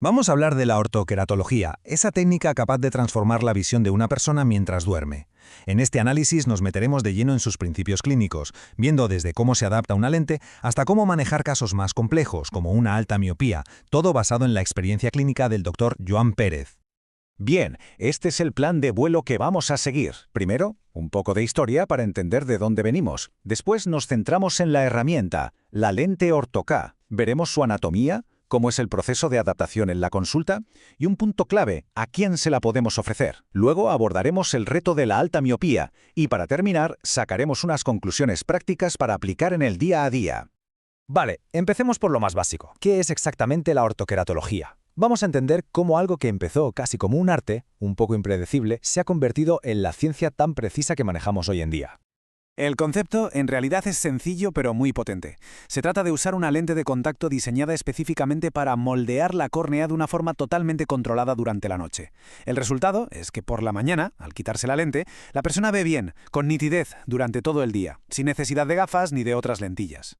Vamos a hablar de la ortoqueratología, esa técnica capaz de transformar la visión de una persona mientras duerme. En este análisis nos meteremos de lleno en sus principios clínicos, viendo desde cómo se adapta una lente hasta cómo manejar casos más complejos, como una alta miopía, todo basado en la experiencia clínica del doctor Joan Pérez. Bien, este es el plan de vuelo que vamos a seguir. Primero, un poco de historia para entender de dónde venimos. Después nos centramos en la herramienta, la lente Orto-K. Veremos su anatomía, cómo es el proceso de adaptación en la consulta y un punto clave, a quién se la podemos ofrecer. Luego abordaremos el reto de la alta miopía y para terminar sacaremos unas conclusiones prácticas para aplicar en el día a día. Vale, empecemos por lo más básico. ¿Qué es exactamente la ortoqueratología? Vamos a entender cómo algo que empezó casi como un arte, un poco impredecible, se ha convertido en la ciencia tan precisa que manejamos hoy en día. El concepto en realidad es sencillo pero muy potente. Se trata de usar una lente de contacto diseñada específicamente para moldear la córnea de una forma totalmente controlada durante la noche. El resultado es que por la mañana, al quitarse la lente, la persona ve bien, con nitidez, durante todo el día, sin necesidad de gafas ni de otras lentillas.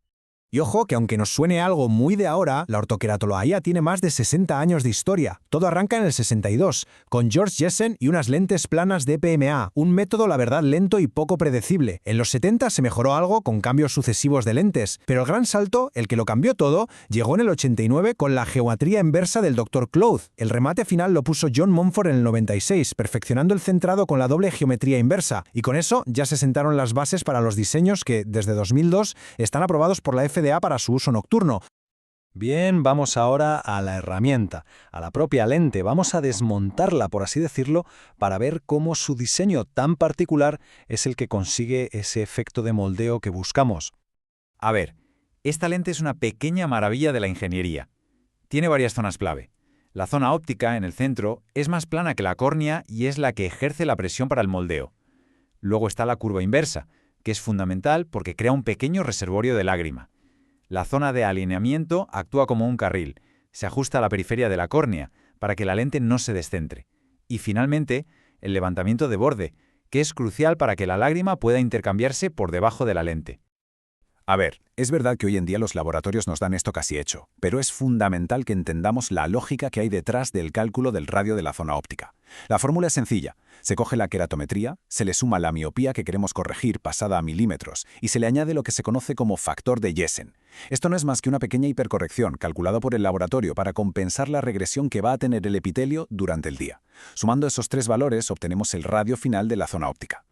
Y ojo que aunque nos suene algo muy de ahora, la ortoqueratología tiene más de 60 años de historia. Todo arranca en el 62, con George Jessen y unas lentes planas de PMA, un método la verdad lento y poco predecible. En los 70 se mejoró algo con cambios sucesivos de lentes, pero el gran salto, el que lo cambió todo, llegó en el 89 con la geometría inversa del Dr. Cloud. El remate final lo puso John Montfort en el 96, perfeccionando el centrado con la doble geometría inversa, y con eso ya se sentaron las bases para los diseños que, desde 2002, están aprobados por la FDA para su uso nocturno. Bien, vamos ahora a la herramienta, a la propia lente. Vamos a desmontarla, por así decirlo, para ver cómo su diseño tan particular es el que consigue ese efecto de moldeo que buscamos. A ver, esta lente es una pequeña maravilla de la ingeniería. Tiene varias zonas clave. La zona óptica, en el centro, es más plana que la córnea y es la que ejerce la presión para el moldeo. Luego está la curva inversa, que es fundamental porque crea un pequeño reservorio de lágrima. La zona de alineamiento actúa como un carril, se ajusta a la periferia de la córnea para que la lente no se descentre. Y finalmente, el levantamiento de borde, que es crucial para que la lágrima pueda intercambiarse por debajo de la lente. A ver, es verdad que hoy en día los laboratorios nos dan esto casi hecho, pero es fundamental que entendamos la lógica que hay detrás del cálculo del radio de la zona óptica. La fórmula es sencilla. Se coge la queratometría, se le suma la miopía que queremos corregir pasada a milímetros y se le añade lo que se conoce como factor de Jessen. Esto no es más que una pequeña hipercorrección calculada por el laboratorio para compensar la regresión que va a tener el epitelio durante el día. Sumando esos tres valores obtenemos el radio final de la zona óptica.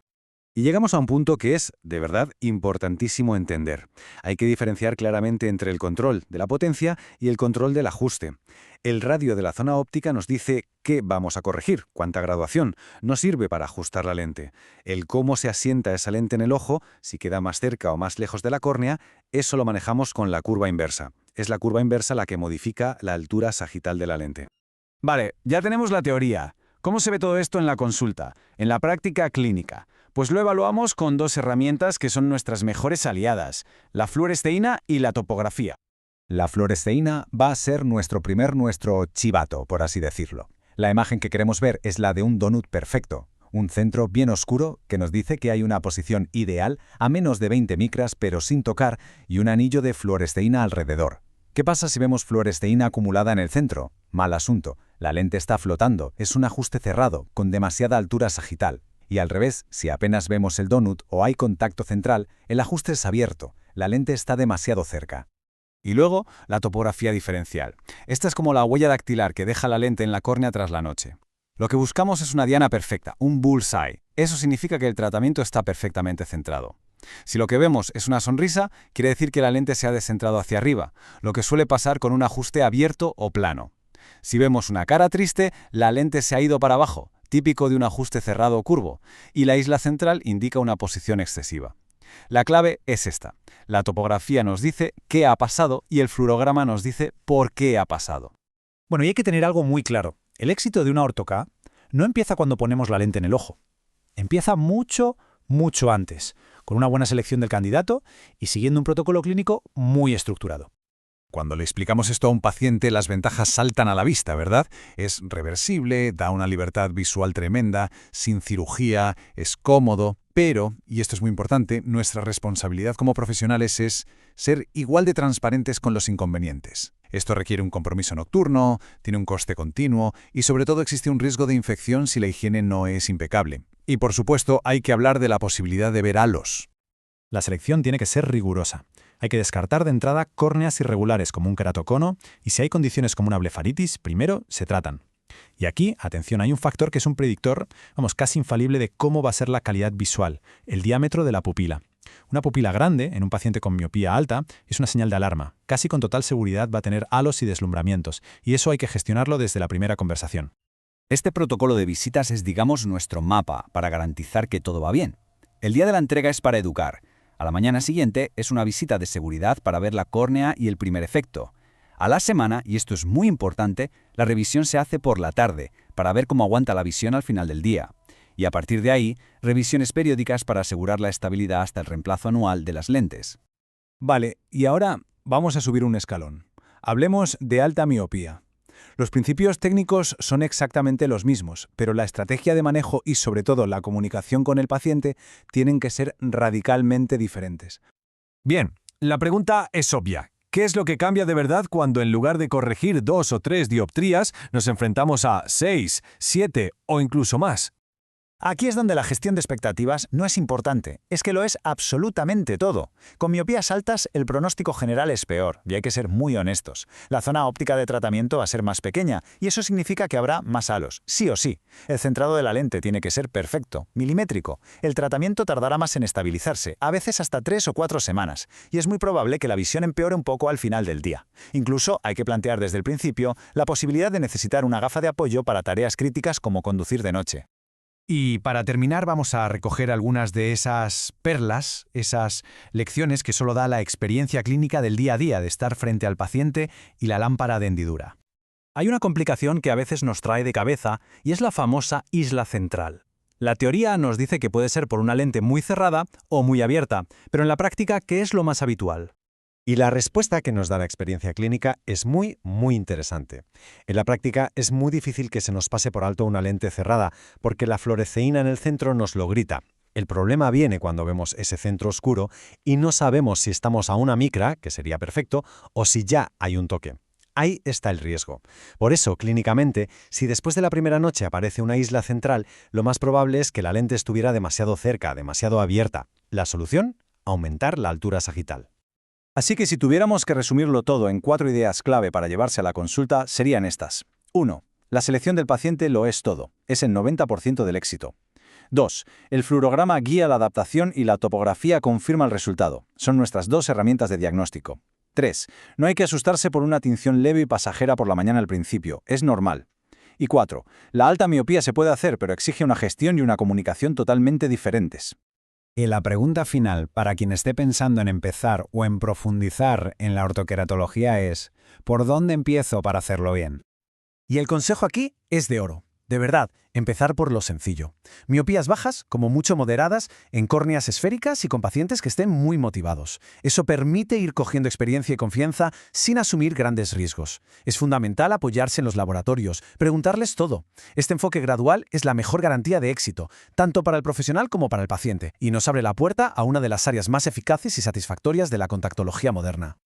Y llegamos a un punto que es, de verdad, importantísimo entender. Hay que diferenciar claramente entre el control de la potencia y el control del ajuste. El radio de la zona óptica nos dice qué vamos a corregir, cuánta graduación. Nos sirve para ajustar la lente. El cómo se asienta esa lente en el ojo, si queda más cerca o más lejos de la córnea, eso lo manejamos con la curva inversa. Es la curva inversa la que modifica la altura sagital de la lente. Vale, ya tenemos la teoría. ¿Cómo se ve todo esto en la consulta, en la práctica clínica? Pues lo evaluamos con dos herramientas que son nuestras mejores aliadas, la fluoresceína y la topografía. La fluoresceína va a ser nuestro chivato, por así decirlo. La imagen que queremos ver es la de un donut perfecto, un centro bien oscuro que nos dice que hay una posición ideal a menos de 20 micras pero sin tocar y un anillo de fluoresceína alrededor. ¿Qué pasa si vemos fluoresceína acumulada en el centro? Mal asunto. La lente está flotando, es un ajuste cerrado, con demasiada altura sagital. Y al revés, si apenas vemos el donut o hay contacto central, el ajuste es abierto, la lente está demasiado cerca. Y luego, la topografía diferencial. Esta es como la huella dactilar que deja la lente en la córnea tras la noche. Lo que buscamos es una diana perfecta, un bullseye. Eso significa que el tratamiento está perfectamente centrado. Si lo que vemos es una sonrisa, quiere decir que la lente se ha descentrado hacia arriba, lo que suele pasar con un ajuste abierto o plano. Si vemos una cara triste, la lente se ha ido para abajo, típico de un ajuste cerrado o curvo, y la isla central indica una posición excesiva. La clave es esta. La topografía nos dice qué ha pasado y el fluorograma nos dice por qué ha pasado. Bueno, y hay que tener algo muy claro. El éxito de una orto-K no empieza cuando ponemos la lente en el ojo. Empieza mucho, mucho antes, con una buena selección del candidato y siguiendo un protocolo clínico muy estructurado. Cuando le explicamos esto a un paciente, las ventajas saltan a la vista, ¿verdad? Es reversible, da una libertad visual tremenda, sin cirugía, es cómodo, pero, y esto es muy importante, nuestra responsabilidad como profesionales es ser igual de transparentes con los inconvenientes. Esto requiere un compromiso nocturno, tiene un coste continuo y sobre todo existe un riesgo de infección si la higiene no es impecable. Y por supuesto hay que hablar de la posibilidad de ver halos. La selección tiene que ser rigurosa. Hay que descartar de entrada córneas irregulares como un queratocono y si hay condiciones como una blefaritis, primero se tratan. Y aquí, atención, hay un factor que es un predictor, casi infalible de cómo va a ser la calidad visual, el diámetro de la pupila. Una pupila grande, en un paciente con miopía alta, es una señal de alarma. Casi con total seguridad va a tener halos y deslumbramientos, y eso hay que gestionarlo desde la primera conversación. Este protocolo de visitas es, digamos, nuestro mapa para garantizar que todo va bien. El día de la entrega es para educar. A la mañana siguiente es una visita de seguridad para ver la córnea y el primer efecto. A la semana, y esto es muy importante, la revisión se hace por la tarde, para ver cómo aguanta la visión al final del día. Y a partir de ahí, revisiones periódicas para asegurar la estabilidad hasta el reemplazo anual de las lentes. Vale, y ahora vamos a subir un escalón. Hablemos de alta miopía. Los principios técnicos son exactamente los mismos, pero la estrategia de manejo y sobre todo la comunicación con el paciente tienen que ser radicalmente diferentes. Bien, la pregunta es obvia. ¿Qué es lo que cambia de verdad cuando en lugar de corregir 2 o 3 dioptrías nos enfrentamos a 6, 7 o incluso más? Aquí es donde la gestión de expectativas no es importante, es que lo es absolutamente todo. Con miopías altas, el pronóstico general es peor, y hay que ser muy honestos. La zona óptica de tratamiento va a ser más pequeña, y eso significa que habrá más halos, sí o sí. El centrado de la lente tiene que ser perfecto, milimétrico. El tratamiento tardará más en estabilizarse, a veces hasta 3 o 4 semanas, y es muy probable que la visión empeore un poco al final del día. Incluso hay que plantear desde el principio la posibilidad de necesitar una gafa de apoyo para tareas críticas como conducir de noche. Y para terminar vamos a recoger algunas de esas perlas, esas lecciones que solo da la experiencia clínica del día a día de estar frente al paciente y la lámpara de hendidura. Hay una complicación que a veces nos trae de cabeza y es la famosa isla central. La teoría nos dice que puede ser por una lente muy cerrada o muy abierta, pero en la práctica, ¿qué es lo más habitual? Y la respuesta que nos da la experiencia clínica es muy interesante. En la práctica es muy difícil que se nos pase por alto una lente cerrada, porque la fluoresceína en el centro nos lo grita. El problema viene cuando vemos ese centro oscuro y no sabemos si estamos a una micra, que sería perfecto, o si ya hay un toque. Ahí está el riesgo. Por eso, clínicamente, si después de la primera noche aparece una isla central, lo más probable es que la lente estuviera demasiado cerca, demasiado abierta. ¿La solución? Aumentar la altura sagital. Así que si tuviéramos que resumirlo todo en 4 ideas clave para llevarse a la consulta, serían estas. 1. La selección del paciente lo es todo. Es el 90% del éxito. 2. El fluorograma guía la adaptación y la topografía confirma el resultado. Son nuestras 2 herramientas de diagnóstico. 3. No hay que asustarse por una tinción leve y pasajera por la mañana al principio. Es normal. Y 4. La alta miopía se puede hacer, pero exige una gestión y una comunicación totalmente diferentes. Y la pregunta final para quien esté pensando en empezar o en profundizar en la ortoqueratología es ¿por dónde empiezo para hacerlo bien? Y el consejo aquí es de oro. De verdad, empezar por lo sencillo. Miopías bajas, como mucho moderadas, en córneas esféricas y con pacientes que estén muy motivados. Eso permite ir cogiendo experiencia y confianza sin asumir grandes riesgos. Es fundamental apoyarse en los laboratorios, preguntarles todo. Este enfoque gradual es la mejor garantía de éxito, tanto para el profesional como para el paciente, y nos abre la puerta a una de las áreas más eficaces y satisfactorias de la contactología moderna.